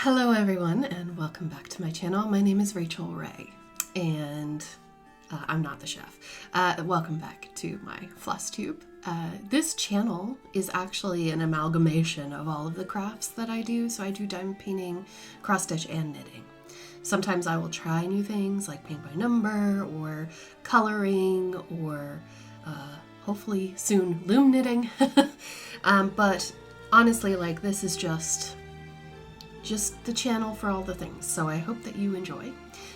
Hello everyone and welcome back to my channel. My name is Rachel Ray and I'm not the chef. Welcome back to my Flosstube. This channel is actually an amalgamation of all of the crafts that I do. So I do diamond painting, cross stitch, and knitting. Sometimes I will try new things like paint by number or coloring or hopefully soon loom knitting. But honestly, like, this is just the channel for all the things. So I hope that you enjoy.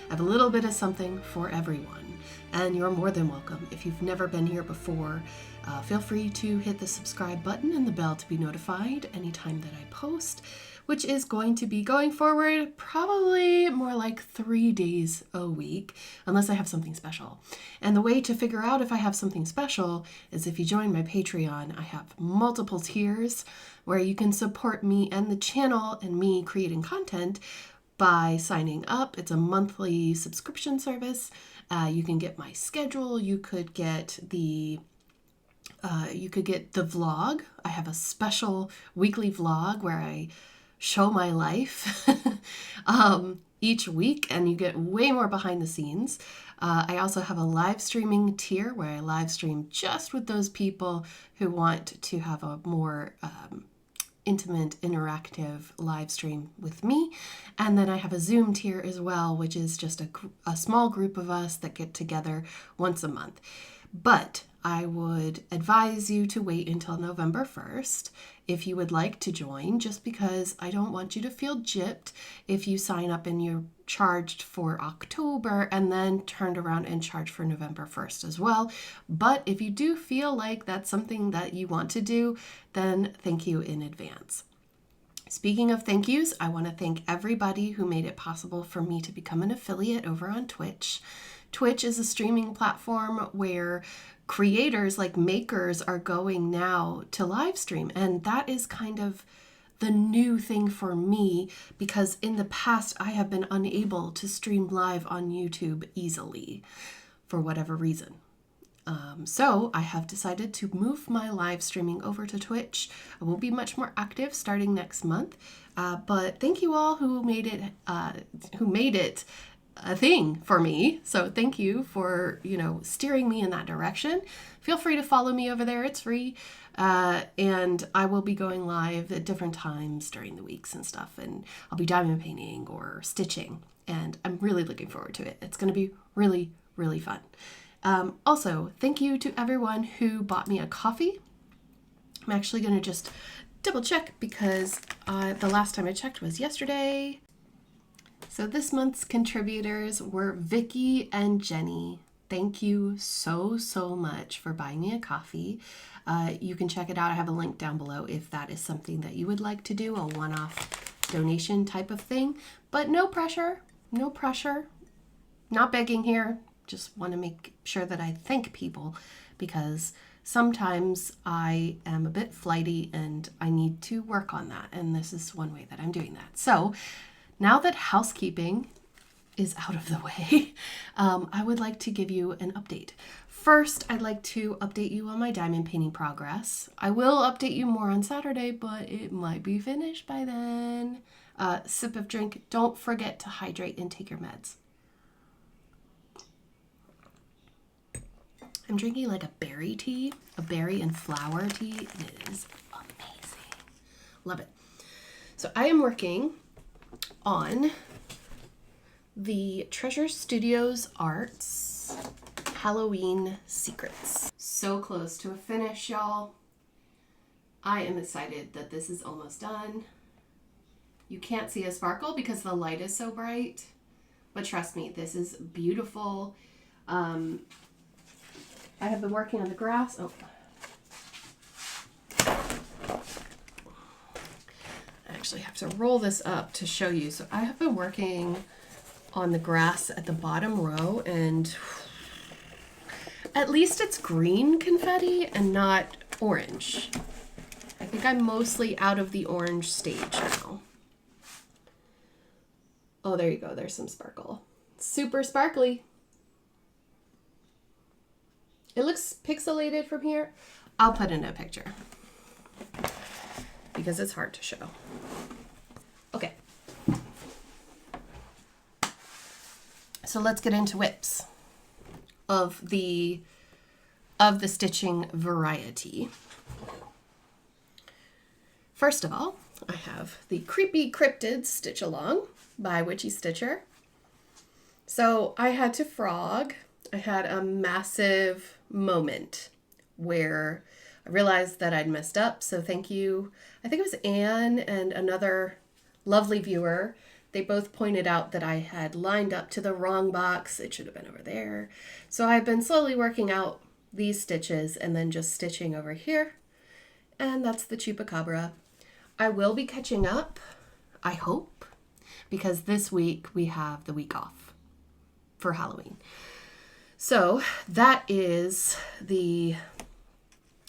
I have a little bit of something for everyone, and you're more than welcome. If you've never been here before, feel free to hit the subscribe button and the bell to be notified anytime that I post, which is going to be going forward probably more like 3 days a week, unless I have something special. And the way to figure out if I have something special is if you join my Patreon. I have multiple tiers where you can support me and the channel and me creating content by signing up. It's a monthly subscription service. You can get my schedule. You could get the vlog. I have a special weekly vlog where I show my life each week, and you get way more behind the scenes. I also have a live streaming tier where I live stream just with those people who want to have a more intimate, interactive live stream with me. And then I have a Zoom tier as well, which is just a small group of us that get together once a month. But I would advise you to wait until November 1st if you would like to join, just because I don't want you to feel gypped if you sign up and you're charged for October and then turned around and charged for November 1st as well. But if you do feel like that's something that you want to do, then thank you in advance. Speaking of thank yous, I want to thank everybody who made it possible for me to become an affiliate over on Twitch. Twitch is a streaming platform where creators, like makers, are going now to live stream. And that is kind of the new thing for me, because in the past I have been unable to stream live on YouTube easily for whatever reason. So I have decided to move my live streaming over to Twitch. I will be much more active starting next month. But thank you all who made it a thing for me. So thank you for, steering me in that direction. Feel free to follow me over there. It's free. And I will be going live at different times during the weeks and stuff. And I'll be diamond painting or stitching. And I'm really looking forward to it. It's going to be really, really fun. Also, thank you to everyone who bought me a coffee. I'm actually going to just double check because the last time I checked was yesterday. So this month's contributors were Vicky and Jenny. Thank you so much for buying me a coffee. You can check it out. I have a link down below if that is something that you would like to do, a one-off donation type of thing. But no pressure, no pressure. Not begging here. Just want to make sure that I thank people, because sometimes I am a bit flighty and I need to work on that. And this is one way that I'm doing that. So now that housekeeping is out of the way, I would like to give you an update. First, I'd like to update you on my diamond painting progress. I will update you more on Saturday, but it might be finished by then. Sip of drink. Don't forget to hydrate and take your meds. I'm drinking like a berry tea, a berry and flower tea, and it is amazing. Love it. So I am working on the Treasure Studios Arts Halloween Secrets. So close to a finish, y'all. I am excited that this is almost done. You can't see a sparkle because the light is so bright, but trust me, this is beautiful. I have been working on the grass. Oh. I actually have to roll this up to show you. So I have been working on the grass at the bottom row, and at least it's green confetti and not orange. I think I'm mostly out of the orange stage now. Oh, there you go. There's some sparkle. Super sparkly. It looks pixelated from here. I'll put in a picture because it's hard to show. Okay, so let's get into whips of the stitching variety. First of all, I have the Creepy Cryptids Stitch Along by Witchy Stitcher. So I had to frog. I had a massive moment where I realized that I'd messed up. So thank you. I think it was Anne and another lovely viewer. They both pointed out that I had lined up to the wrong box. It should have been over there. So I've been slowly working out these stitches and then just stitching over here. And that's the Chupacabra. I will be catching up, I hope, because this week we have the week off for Halloween. So that is the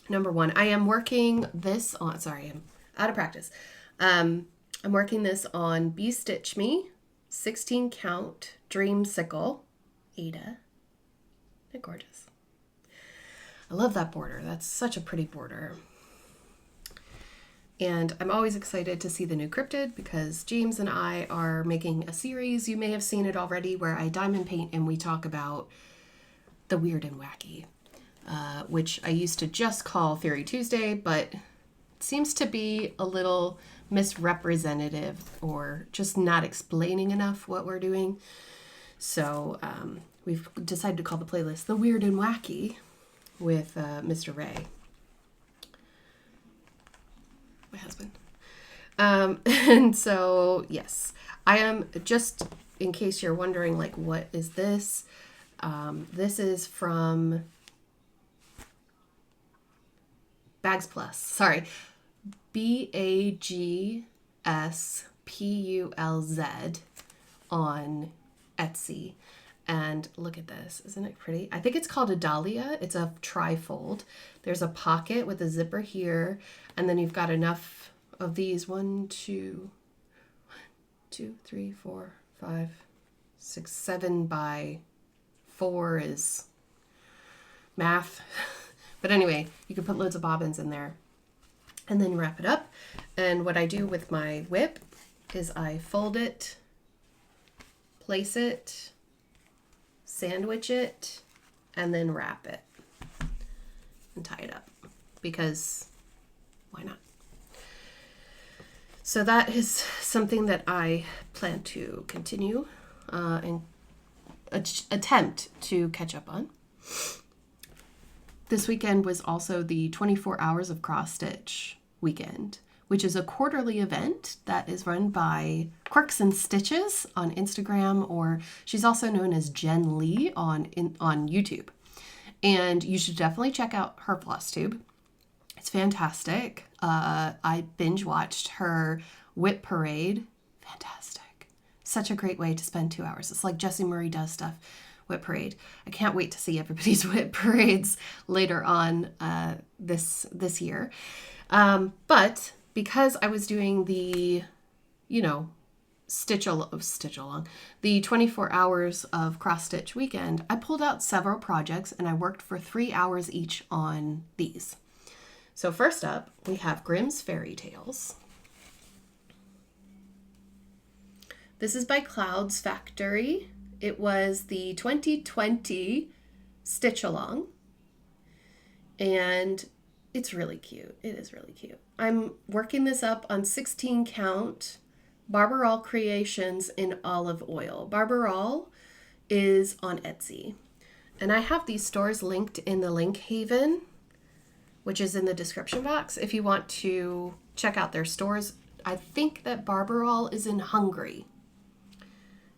number one. I am working this on, sorry, I'm out of practice. I'm working this on Bee Stitch Me, 16 count, Dreamsicle, Ada. Isn't it gorgeous? I love that border. That's such a pretty border. And I'm always excited to see the new cryptid because James and I are making a series. You may have seen it already where I diamond paint and we talk about the weird and wacky, which I used to just call Fairy Tuesday, but it seems to be a little misrepresentative or just not explaining enough what we're doing. So we've decided to call the playlist The Weird and Wacky with Mr. Ray. My husband. And so, yes, I am, just in case you're wondering, like, what is this? This is from Bags Plus. Sorry. BAGSPULZ on Etsy. And look at this. Isn't it pretty? I think it's called a dahlia. It's a trifold. There's a pocket with a zipper here. And then you've got enough of these. 1, 2, 3, 4, 5, 6, 7 by 4 is math. But anyway, you can put loads of bobbins in there. And then wrap it up. And what I do with my whip is I fold it, place it, sandwich it, and then wrap it and tie it up because why not? So that is something that I plan to continue and attempt to catch up on. This weekend was also the 24 Hours of Cross Stitch weekend, which is a quarterly event that is run by Quirks and Stitches on Instagram, or she's also known as Jen Lee on YouTube. And you should definitely check out her Flosstube. It's fantastic. I binge watched her whip parade. Fantastic. Such a great way to spend 2 hours. It's like Jessie Murray does stuff. Whip parade. I can't wait to see everybody's whip parades later on this year. But because I was doing the, stitch along, the 24 hours of cross stitch weekend, I pulled out several projects and I worked for 3 hours each on these. So first up, we have Grimm's Fairy Tales. This is by Clouds Factory. It was the 2020 Stitch Along. And it's really cute. It is really cute. I'm working this up on 16 count Barbarol Creations in olive oil. Barbarol is on Etsy. And I have these stores linked in the link haven, which is in the description box if you want to check out their stores. I think that Barbarol is in Hungary,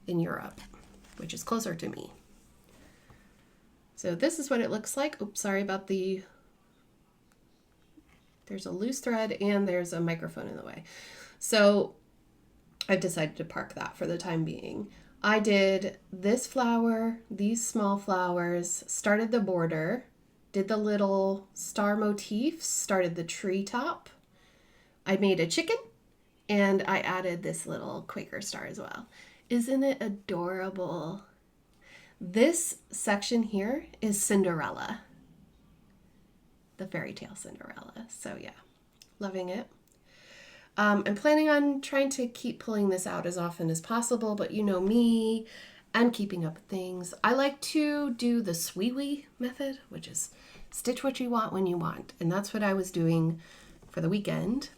in Europe, which is closer to me. So this is what it looks like. Oops, sorry about there's a loose thread and there's a microphone in the way. So I've decided to park that for the time being. I did this flower, these small flowers, started the border, did the little star motifs, started the treetop. I made a chicken and I added this little Quaker star as well. Isn't it adorable? This section here is Cinderella. The fairy tale Cinderella. So yeah, loving it. I'm planning on trying to keep pulling this out as often as possible, but you know me, and keeping up with things. I like to do the sweewee method, which is stitch what you want when you want. And that's what I was doing for the weekend.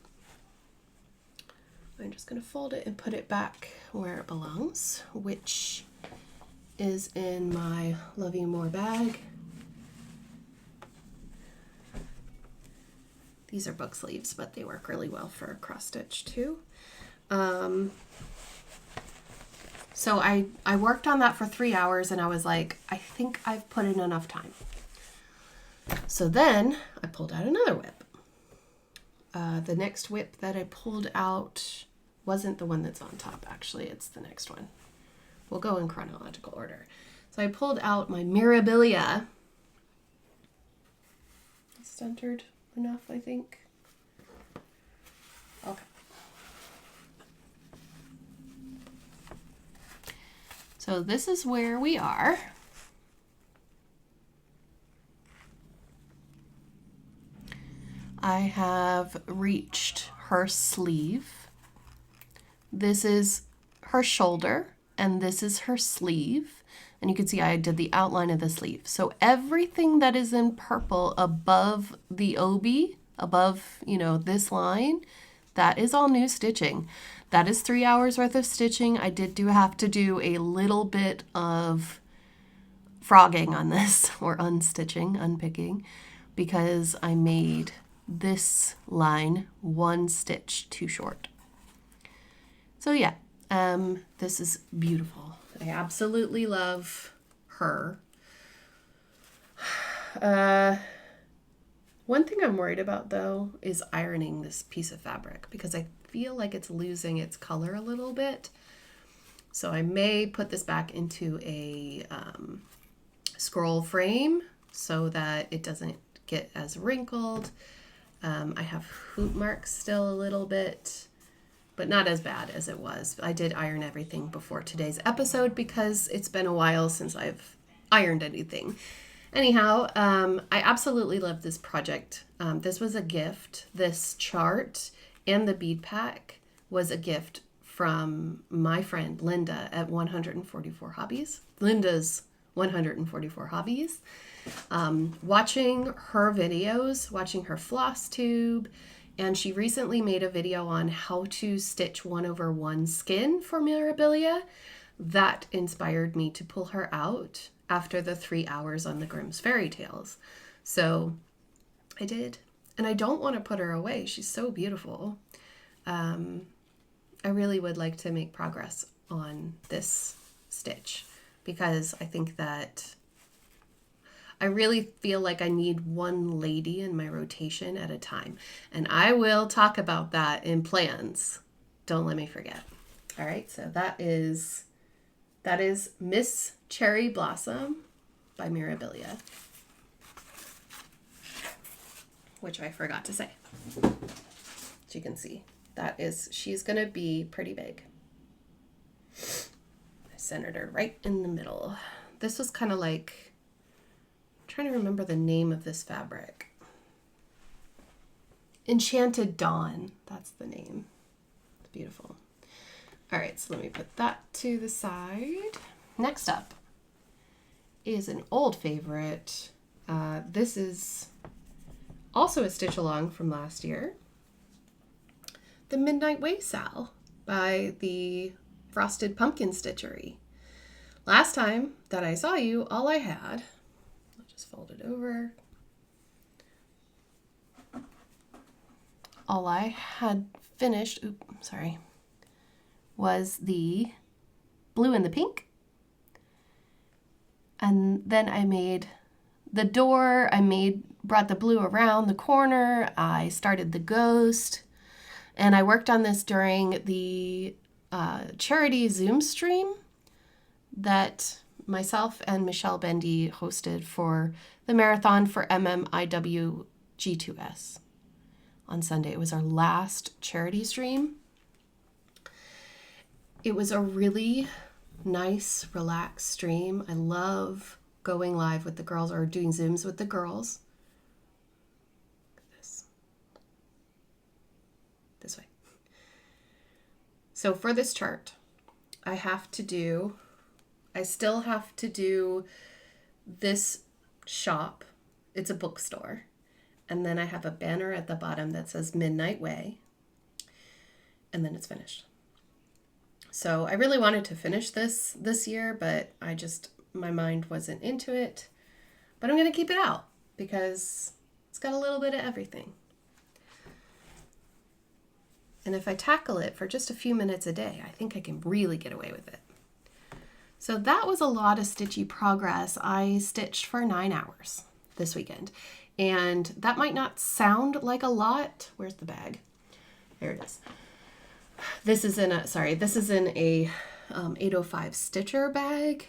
I'm just going to fold it and put it back where it belongs, which is in my Love You More bag. These are book sleeves, but they work really well for cross stitch too. So I worked on that for 3 hours and I was like, I think I've put in enough time. So then I pulled out another whip. The next whip that I pulled out wasn't the one that's on top, actually. It's the next one. We'll go in chronological order. So I pulled out my Mirabilia. Centered enough, I think. Okay. So this is where we are. I have reached her sleeve. This is her shoulder, and this is her sleeve. And you can see I did the outline of the sleeve. So everything that is in purple above the obi, above, you know, this line, that is all new stitching. That is 3 hours worth of stitching. I did have to do a little bit of frogging on this, or unstitching, unpicking, because I made this line 1 stitch too short. So yeah, this is beautiful. I absolutely love her. One thing I'm worried about though is ironing this piece of fabric, because I feel like it's losing its color a little bit. So I may put this back into a scroll frame so that it doesn't get as wrinkled. I have hoop marks still a little bit, but not as bad as it was. I did iron everything before today's episode because it's been a while since I've ironed anything. Anyhow, I absolutely love this project. This was a gift. This chart and the bead pack was a gift from my friend Linda at 144 Hobbies. Linda's 144 Hobbies. Watching her videos, watching her Flosstube, and she recently made a video on how to stitch 1/1 skin for Mirabilia. That inspired me to pull her out after the 3 hours on the Grimm's Fairy Tales. So I did. And I don't want to put her away. She's so beautiful. I really would like to make progress on this stitch because I think that I really feel like I need one lady in my rotation at a time. And I will talk about that in plans. Don't let me forget. All right, so that is Miss Cherry Blossom by Mirabilia, which I forgot to say. As you can see, she's gonna be pretty big. I centered her right in the middle. This was kind of like, I'm trying to remember the name of this fabric. Enchanted Dawn, that's the name. It's beautiful. All right, so let me put that to the side. Next up is an old favorite. This is also a stitch along from last year. The Midnight Waysal by the Frosted Pumpkin Stitchery. Last time that I saw you, all I had, I'll just fold it over. All I had finished, was the blue and the pink. And then I made the door, brought the blue around the corner, I started the ghost, and I worked on this during the charity Zoom stream that myself and Michelle Bendy hosted for the marathon for MMIWG2S on Sunday. It was our last charity stream. It was a really nice, relaxed stream. I love going live with the girls or doing Zooms with the girls. This way. So for this chart, I have to do I still have to do this shop. It's a bookstore. And then I have a banner at the bottom that says Midnight Way. And then it's finished. So I really wanted to finish this year, but my mind wasn't into it. But I'm going to keep it out because it's got a little bit of everything. And if I tackle it for just a few minutes a day, I think I can really get away with it. So that was a lot of stitchy progress. I stitched for 9 hours this weekend. And that might not sound like a lot. Where's the bag? There it is. This is in a 805 stitcher bag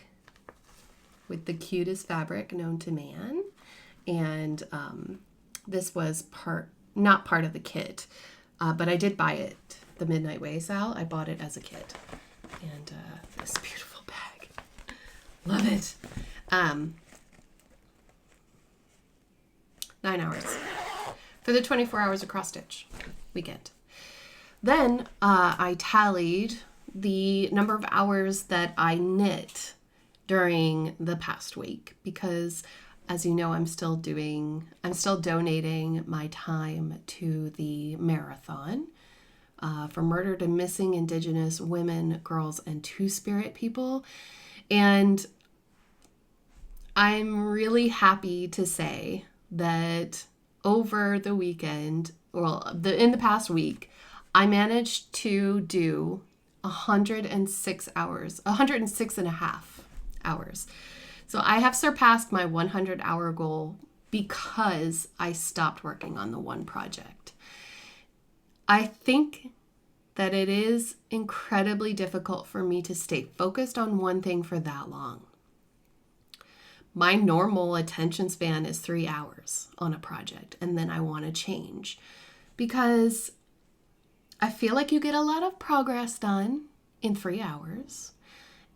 with the cutest fabric known to man. And this was not part of the kit, but I did buy it the Midnight Way, Sal. I bought it as a kit. And this beautiful bag. Love it. 9 hours for the 24 hours of cross stitch weekend. Then I tallied the number of hours that I knit during the past week because, as you know, I'm still donating my time to the marathon for murdered and missing Indigenous women, girls, and Two-Spirit people. And I'm really happy to say that over the weekend, in the past week, I managed to do 106 hours, 106 and a half hours. So I have surpassed my 100-hour goal because I stopped working on the one project. I think that it is incredibly difficult for me to stay focused on one thing for that long. My normal attention span is 3 hours on a project, and then I want to change because I feel like you get a lot of progress done in 3 hours.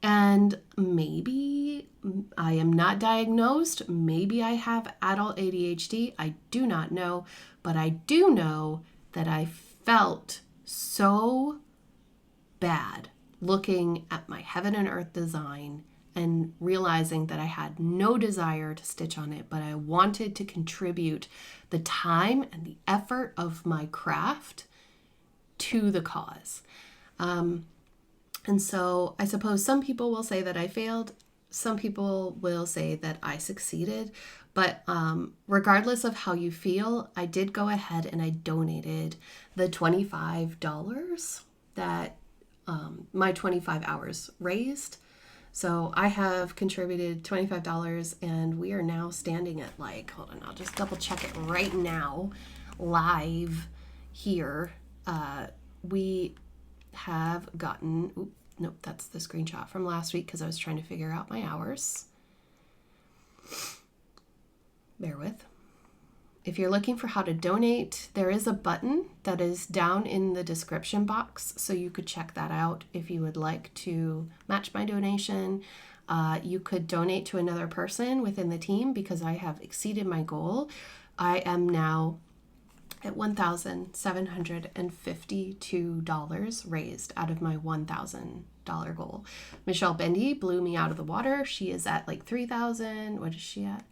And maybe I am not diagnosed. Maybe I have adult ADHD. I do not know. But I do know that I felt so bad looking at my Heaven and Earth design and realizing that I had no desire to stitch on it, but I wanted to contribute the time and the effort of my craft to the cause. And so I suppose some people will say that I failed. Some people will say that I succeeded. But regardless of how you feel, I did go ahead and I donated the $25 that my 25 hours raised. So I have contributed $25 and we are now standing at hold on, I'll just double check it right now, live here. We have gotten, nope, that's the screenshot from last week because I was trying to figure out my hours. Bear with. If you're looking for how to donate, there is a button that is down in the description box, so you could check that out if you would like to match my donation. You could donate to another person within the team because I have exceeded my goal. I am now at $1,752 raised out of my $1,000 goal. Michelle Bendy blew me out of the water. She is at 3,000. What is she at?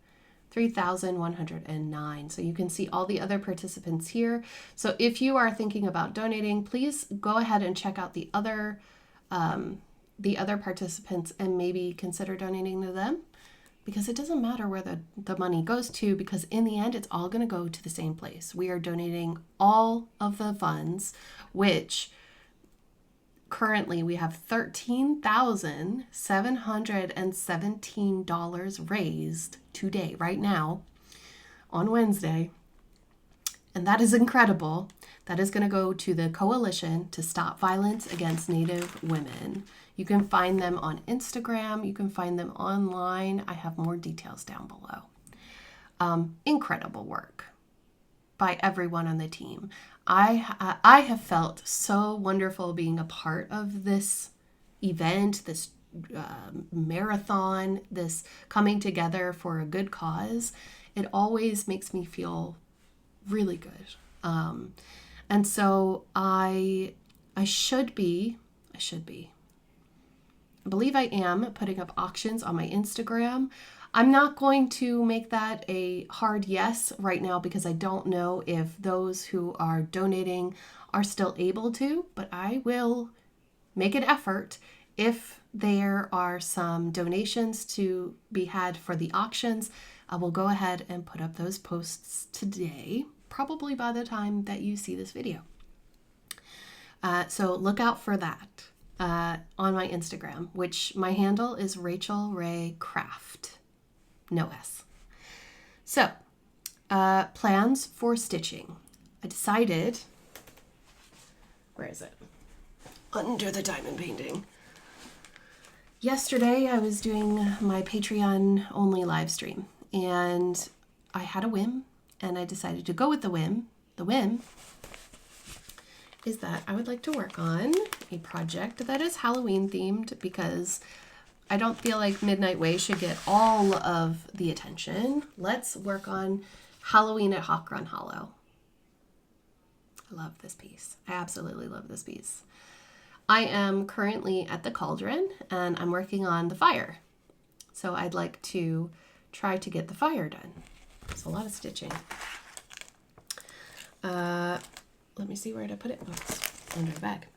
3,109. So you can see all the other participants here. So if you are thinking about donating, please go ahead and check out the other participants and maybe consider donating to them, because it doesn't matter where the money goes to, because in the end, it's all going to go to the same place. We are donating all of the funds, which currently we have $13,717 raised today, right now, on Wednesday. And that is incredible. That is going to go to the Coalition to Stop Violence Against Native Women. You can find them on Instagram. You can find them online. I have more details down below. Incredible work by everyone on the team. I have felt so wonderful being a part of this event, this marathon, this coming together for a good cause. It always makes me feel really good. And so I should be believe I am putting up auctions on my Instagram. I'm not going to make that a hard yes right now because I don't know if those who are donating are still able to, but I will make an effort. If there are some donations to be had for the auctions, I will go ahead and put up those posts today, probably by the time that you see this video. So look out for that on my Instagram, which my handle is Rachel Ray Craft. No S. So, plans for stitching. I decided, where is it? Under the diamond painting. Yesterday, I was doing my Patreon only live stream, and I had a whim, and I decided to go with the whim. The whim is that I would like to work on a project that is Halloween themed because I don't feel like Midnight Way should get all of the attention. Let's work on Halloween at Hawk Run Hollow. I love this piece. I absolutely love this piece. I am currently at the cauldron and I'm working on the fire. So I'd like to try to get the fire done. It's a lot of stitching. Let me see where to put it. Oh, it's under the bag.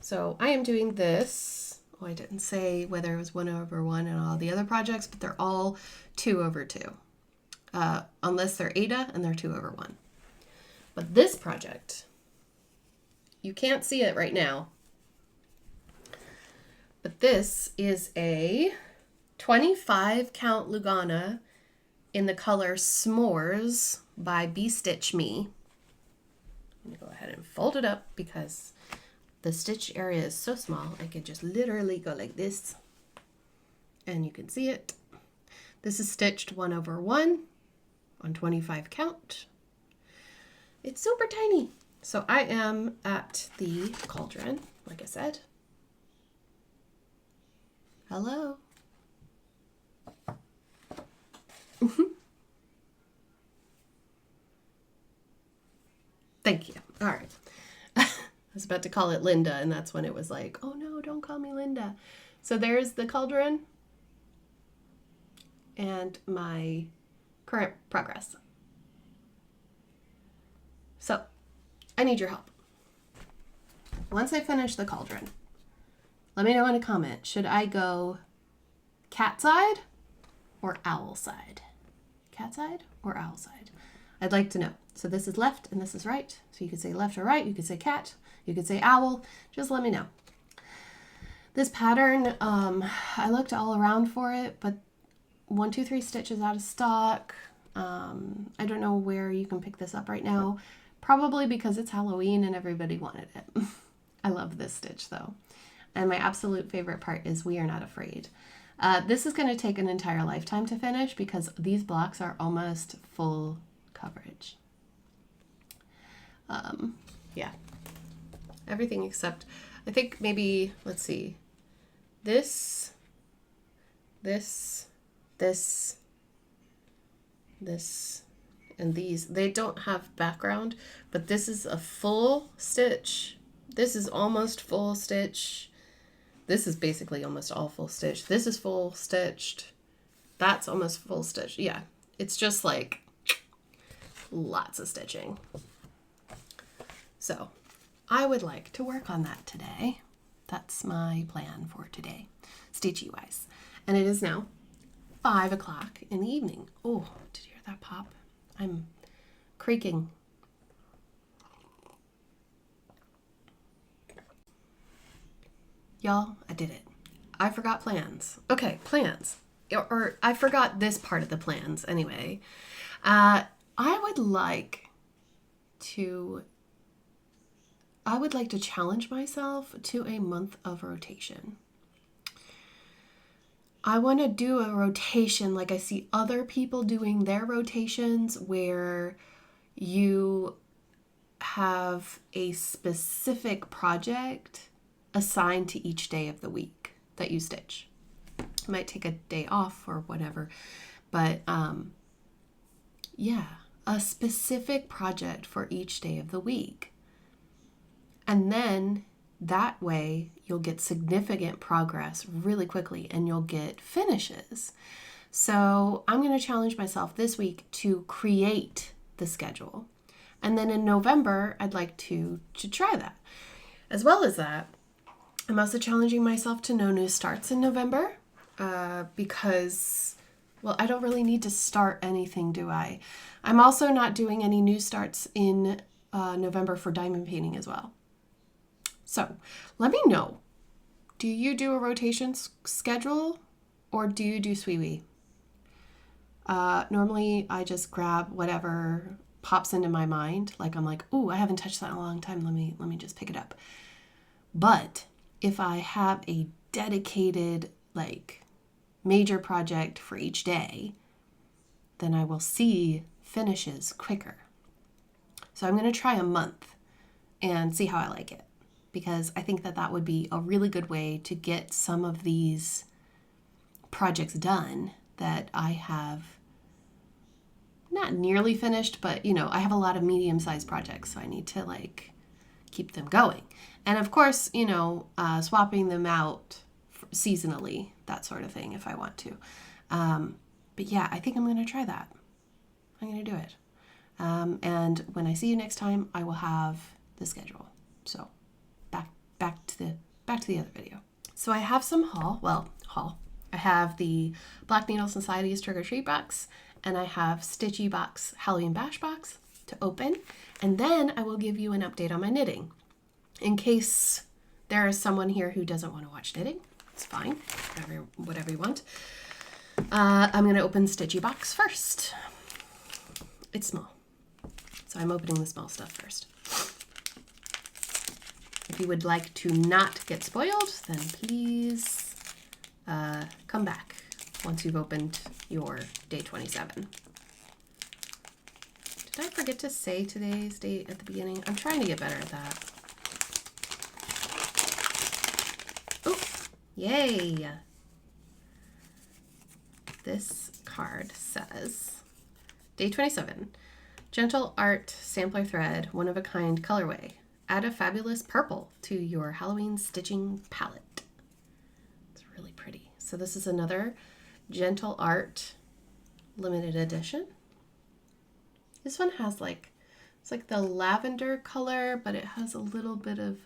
So I am doing this. Oh, I didn't say whether it was 1/1 and all the other projects, but they're all 2/2. Unless they're Ada and they're 2/1. But this project, you can't see it right now, but this is a 25 count Lugana in the color S'mores by Bee Stitch Me. I'm gonna go ahead and fold it up because the stitch area is so small, I can just literally go like this and you can see it. This is stitched 1/1 on 25 count. It's super tiny. So I am at the cauldron, like I said. Hello. Thank you. All right. I was about to call it Linda, and that's when it was like, oh no, don't call me Linda. So there's the cauldron and my current progress. So I need your help. Once I finish the cauldron, let me know in a comment. Should I go cat side or owl side? Cat side or owl side? I'd like to know. So this is left and this is right. So you could say left or right. You could say cat. You could say owl. Just let me know. This pattern, I looked all around for it, but 1, 2, 3 stitches out of stock. I don't know where you can pick this up right now. Probably because it's Halloween and everybody wanted it. I love this stitch though. And my absolute favorite part is We Are Not Afraid. This is going to take an entire lifetime to finish because these blocks are almost full coverage. Yeah. Everything except, I think maybe, let's see, this, and these, they don't have background, but this is a full stitch. This is almost full stitch. This is basically almost all full stitch. This is full stitched. That's almost full stitch. Yeah, it's just like lots of stitching. So I would like to work on that today. That's my plan for today, stitchy wise. And it is now 5 o'clock in the evening. Oh, did you hear that pop? I'm creaking. Y'all, I did it. I forgot plans. Okay, plans. Or I forgot this part of the plans anyway. I would like to challenge myself to a month of rotation. I want to do a rotation like I see other people doing their rotations where you have a specific project assigned to each day of the week that you stitch. You might take a day off or whatever, but yeah, a specific project for each day of the week. And then That way you'll get significant progress really quickly and you'll get finishes. So I'm going to challenge myself this week to create the schedule. And then in November, I'd like to try that. As well as that, I'm also challenging myself to no new starts in November because, well, I don't really need to start anything, do I? I'm also not doing any new starts in November for diamond painting as well. So let me know, do you do a rotation schedule or do you do sweewee? Normally I just grab whatever pops into my mind. Like I'm like, ooh, I haven't touched that in a long time. Let me just pick it up. But if I have a dedicated like major project for each day, then I will see finishes quicker. So I'm going to try a month and see how I like it, because I think that that would be a really good way to get some of these projects done that I have not nearly finished, but you know, I have a lot of medium-sized projects, so I need to like keep them going. And of course, you know, swapping them out seasonally, that sort of thing if I want to. But yeah, I think I'm going to try that. I'm going to do it. And when I see you next time, I will have the schedule. So back to the other video. So I have some haul. I have the Black Needle Society's Trick or Treat box, and I have Stitchy Box Halloween Bash box to open. And then I will give you an update on my knitting. In case there is someone here who doesn't want to watch knitting, it's fine, whatever you want. I'm going to open Stitchy Box first. It's small, so I'm opening the small stuff first. If you would like to not get spoiled, then please come back once you've opened your day 27. Did I forget to say today's date at the beginning? I'm trying to get better at that. Oh, yay! This card says, Day 27, Gentle Art Sampler Thread, one-of-a-kind colorway. Add a fabulous purple to your Halloween stitching palette. It's really pretty. So this is another Gentle Art limited edition. This one has like, it's like the lavender color, but it has a little bit of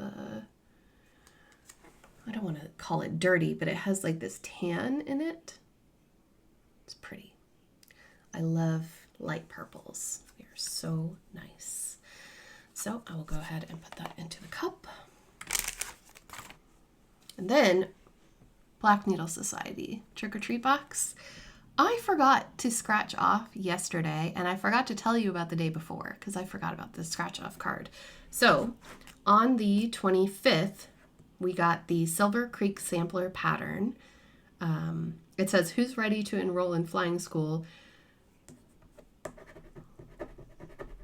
I don't want to call it dirty, but it has like this tan in it. It's pretty. I love light purples. They're so nice. So I will go ahead and put that into the cup. And then Black Needle Society Trick or Treat box. I forgot to scratch off yesterday, and I forgot to tell you about the day before because I forgot about the scratch off card. So on the 25th, we got the Silver Creek sampler pattern. It says, who's ready to enroll in flying school?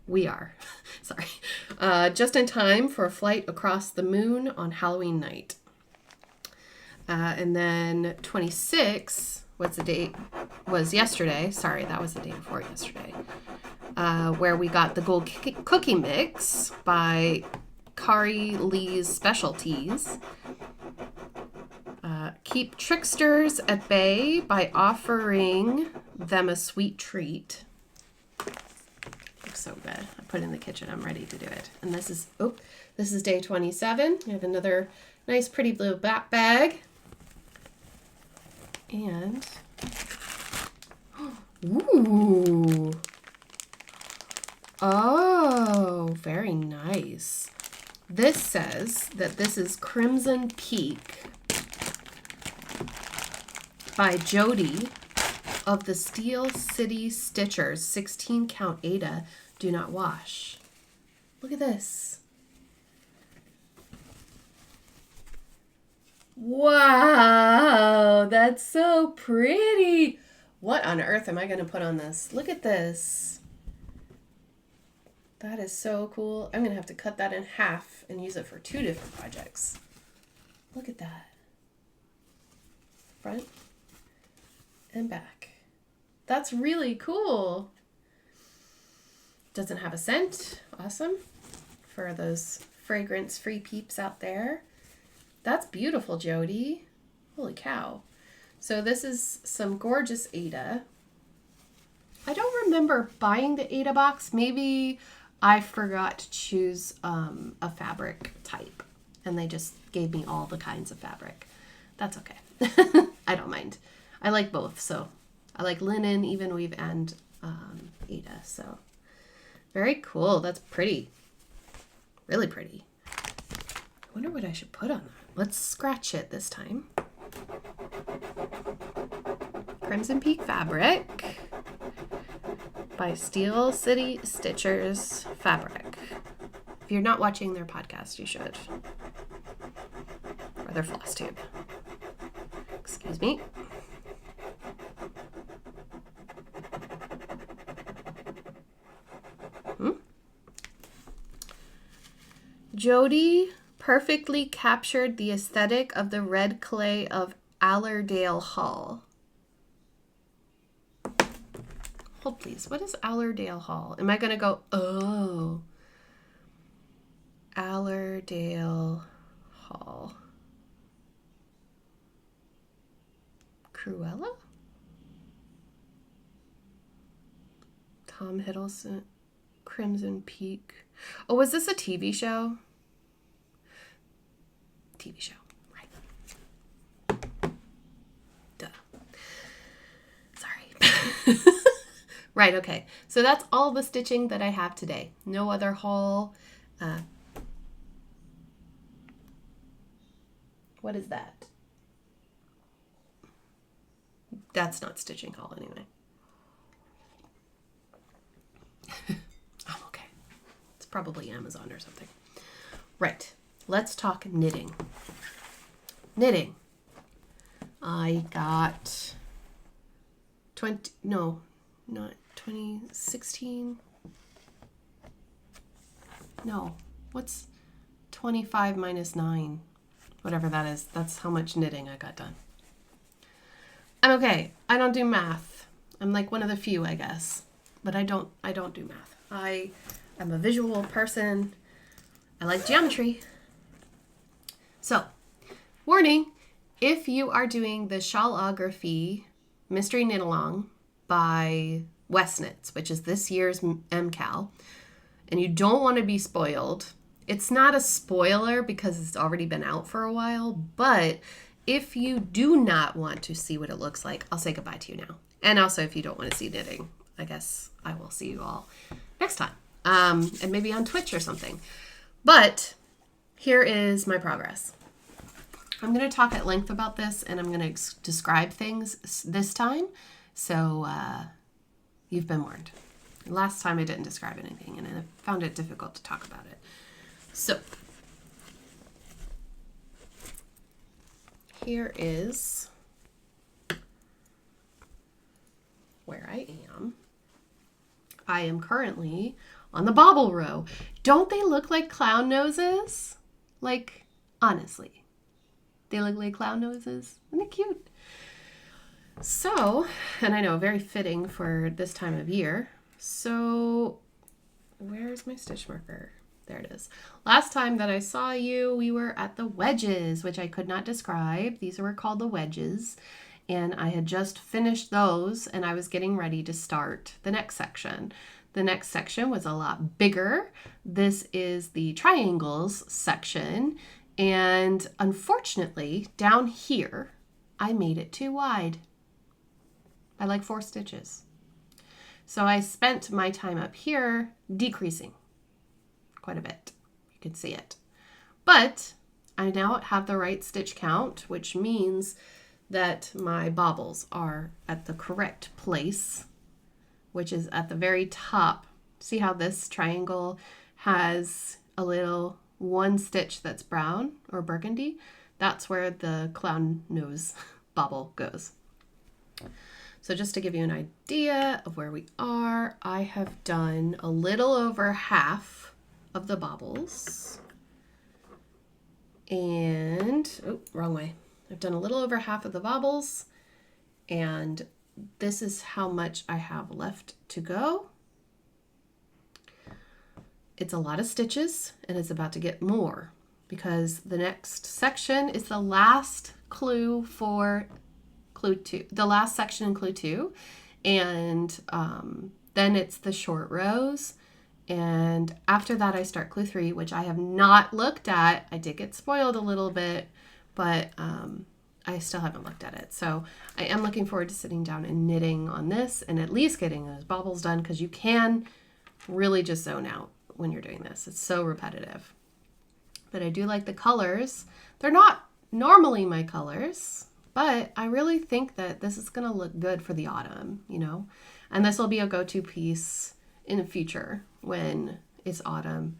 We are. Sorry. Just in time for a flight across the moon on Halloween night. And then 26, what's the date? Was yesterday. Sorry, that was the day before yesterday. Where we got the Gold Cookie Mix by Kari Lee's Specialties. Keep tricksters at bay by offering them a sweet treat. Looks so good. I put it in the kitchen. I'm ready to do it. And this is day 27. We have another nice pretty blue back bag. And ooh. Oh, very nice. This says that this is Crimson Peak by Jody of the Steel City Stitchers 16 count Ada Do Not Wash. Look at this. Wow, that's so pretty. What on earth am I going to put on this? Look at this. That is so cool. I'm going to have to cut that in half and use it for 2 different projects. Look at that. Front and back. That's really cool. Doesn't have a scent. Awesome. For those fragrance-free peeps out there. That's beautiful, Jody. Holy cow. So this is some gorgeous Aida. I don't remember buying the Aida box. Maybe I forgot to choose a fabric type and they just gave me all the kinds of fabric. That's okay. I don't mind. I like both. So I like linen, even weave, and Aida. So very cool. That's pretty. Really pretty. I wonder what I should put on that. Let's scratch it this time. Crimson Peak fabric by Steel City Stitchers Fabric. If you're not watching their podcast, you should. Or their Flosstube. Excuse me. Jody perfectly captured the aesthetic of the red clay of Allerdale Hall. Hold please. What is Allerdale Hall? Am I going to go, oh, Allerdale Hall. Cruella? Tom Hiddleston. Crimson Peak. Oh, was this a TV show? TV show, right. Duh. Sorry. Right, okay. So that's all the stitching that I have today. No other haul. What is that? That's not stitching haul anyway. I'm okay. It's probably Amazon or something. Right. Let's talk knitting. Knitting. I got 2016. No, what's 25 minus 9? Whatever that is. That's how much knitting I got done. I'm okay. I don't do math. I'm like one of the few, I guess. But I don't do math. I'm a visual person. I like geometry. So, warning, if you are doing the Shawlography Mystery Knit Along by West Knits, which is this year's MCAL, and you don't want to be spoiled, it's not a spoiler because it's already been out for a while, but if you do not want to see what it looks like, I'll say goodbye to you now. And also, if you don't want to see knitting, I guess I will see you all next time. And maybe on Twitch or something. But here is my progress. I'm going to talk at length about this, and I'm going to describe things this time. So you've been warned. Last time I didn't describe anything, and I found it difficult to talk about it. So here is where I am. I am currently on the bobble row. Don't they look like clown noses? Like, honestly, they look like clown noses. Isn't it cute? So, and I know, very fitting for this time of year. So, where's my stitch marker? There it is. Last time that I saw you, we were at the wedges, which I could not describe. These were called the wedges. And I had just finished those, and I was getting ready to start the next section. The next section was a lot bigger. This is the triangles section. And unfortunately, down here, I made it too wide by like 4 stitches. So I spent my time up here decreasing quite a bit. You can see it. But I now have the right stitch count, which means that my bobbles are at the correct place, which is at the very top. See how this triangle has a little 1 stitch that's brown or burgundy? That's where the clown nose bobble goes. So just to give you an idea of where we are, I have done a little over half of the bobbles. And, oh, wrong way. I've done a little over half of the bobbles, and this is how much I have left to go. It's a lot of stitches, and it's about to get more. because the next section is the last clue for clue 2, the last section in clue 2. And then it's the short rows. And after that, I start clue 3, which I have not looked at. I did get spoiled a little bit, but I still haven't looked at it. So I am looking forward to sitting down and knitting on this and at least getting those bobbles done, because you can really just zone out when you're doing this. It's so repetitive. But I do like the colors. They're not normally my colors, but I really think that this is going to look good for the autumn, you know, and this will be a go-to piece in the future when it's autumn,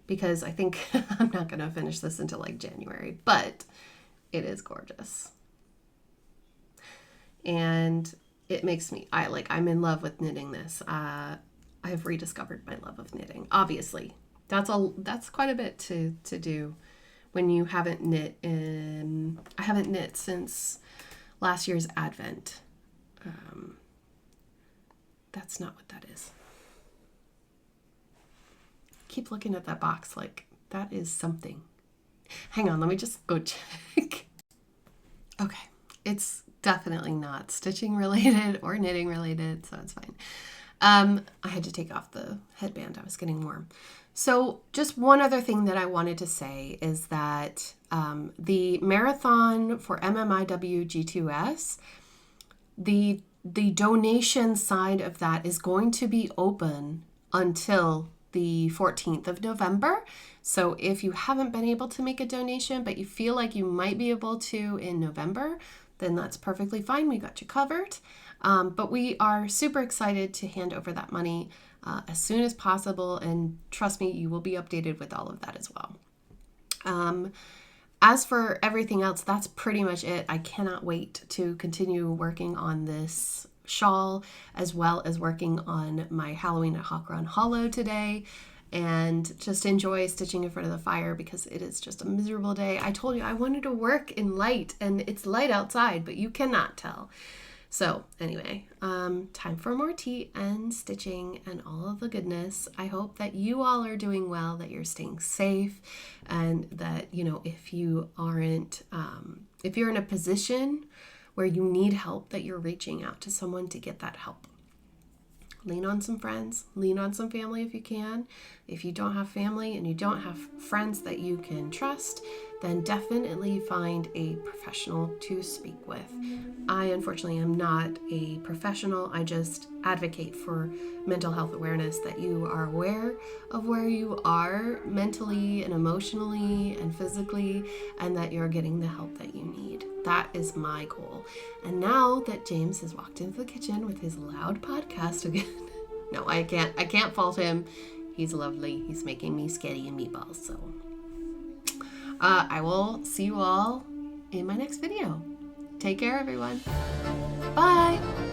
because I think I'm not going to finish this until like January, but it is gorgeous. And it makes me, I'm in love with knitting this. I've rediscovered my love of knitting. Obviously, that's quite a bit to do when you haven't knit I haven't knit since last year's Advent. That's not what that is. Keep looking at that box like that is something. Hang on, let me just go check. Okay, it's definitely not stitching related or knitting related, so it's fine. I had to take off the headband. I was getting warm. So just one other thing that I wanted to say is that the marathon for MMIWG2S, the donation side of that is going to be open until the 14th of November. So if you haven't been able to make a donation, but you feel like you might be able to in November, then that's perfectly fine. We got you covered. But we are super excited to hand over that money as soon as possible. And trust me, you will be updated with all of that as well. As for everything else, that's pretty much it. I cannot wait to continue working on this shawl, as well as working on my Halloween at Hawk Run Hollow today, and just enjoy stitching in front of the fire because it is just a miserable day. I told you I wanted to work in light, and it's light outside, but you cannot tell. So anyway, time for more tea and stitching and all of the goodness. I hope that you all are doing well, that you're staying safe, and that, you know, if you aren't, if you're in a position where you need help, that you're reaching out to someone to get that help. Lean on some friends, lean on some family if you can. If you don't have family and you don't have friends that you can trust, then definitely find a professional to speak with. I unfortunately am not a professional. I just advocate for mental health awareness, that you are aware of where you are mentally and emotionally and physically, and that you're getting the help that you need. That is my goal. And now that James has walked into the kitchen with his loud podcast again, no, I can't fault him. He's lovely. He's making me spaghetti and meatballs. So I will see you all in my next video. Take care, everyone. Bye.